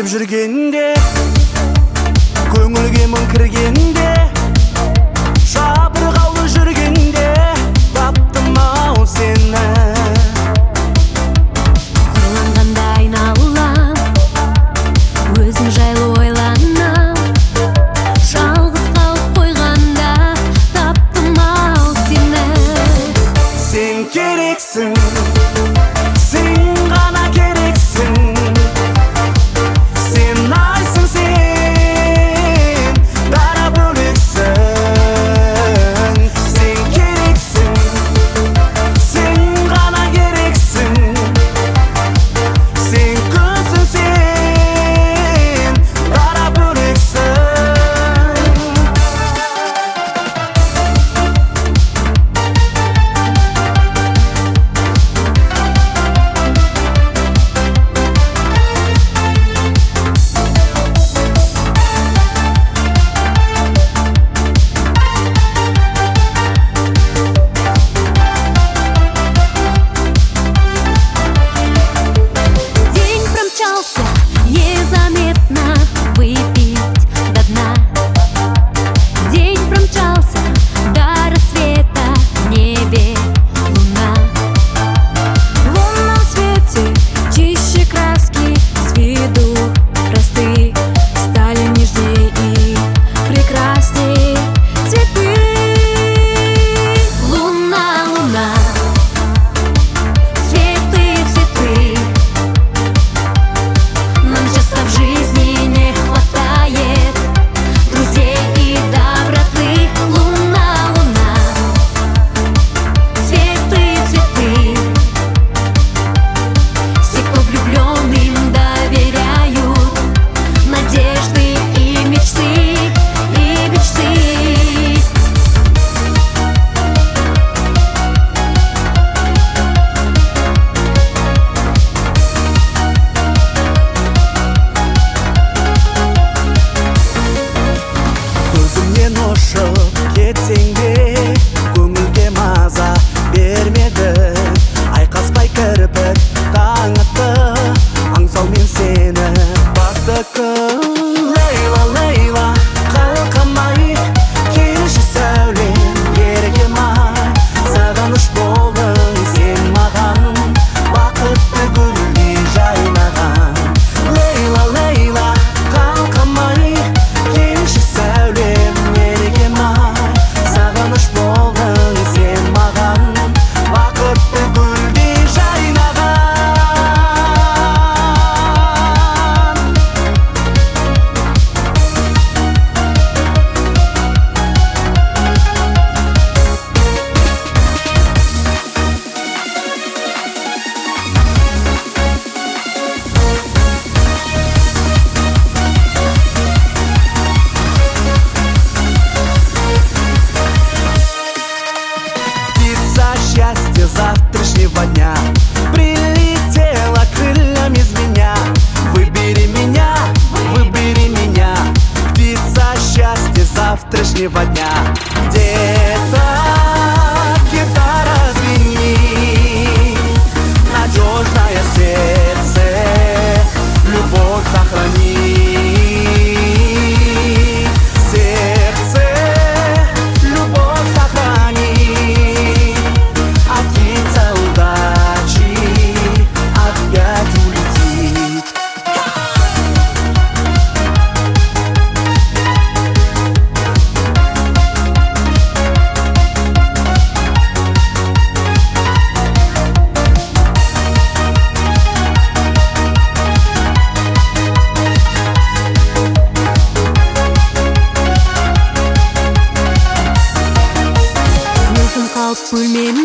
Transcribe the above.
деп жүргенде, көңілге мұң кіргенде, жабырқаулы жүргенде таптым ау сені. Сырланғанда айналам, өзің жайлы ойланам, жалғыз қалып қойғанда таптым ау сені. Сен керексің, сен ғана керексің, сен айсың, сен дара бөлексің. Сен керексің, сен ғана керексің, сен күнсің, сен дара бөлексің. День промчался, незаметно выпить до дна. День промчался, до рассвета в небе луна. В лунном свете чище краски, с виду простые стали нежнее и прекрасней цветы. Луна, луна, цветы, цветы. Нам часто в жизни не хватает друзей и доброты. Луна, луна, цветы, цветы. Все, кто влюбленным доверяют надежды и мечты, и мечты. Көзімнен ұшып кетсең де, көңілге маза бермеді. Айқаспай кірпік таң атты, аңсаумен сені бақтықым. Лейла, Лейла, қалқамай келші сәулем, еркем ай. Сағыныш болдың сен маған, бақытты гүлдей жайнаған. Лейла, Лейла, қалқамай келші сәулем, еркем ай. Сағыныш болдың сен маған, бақытты гүлдей жайнаған. Птица счастья завтрашнего дня прилетела крыльями из меня. Выбери меня, выбери меня. Птица счастья завтрашнего дня. Где-то гитара звенит, надежное сердце любовь сохрани. Сердце любовь сохрани. А птица удачи опять улетит. Өзім қалып бөлмемде,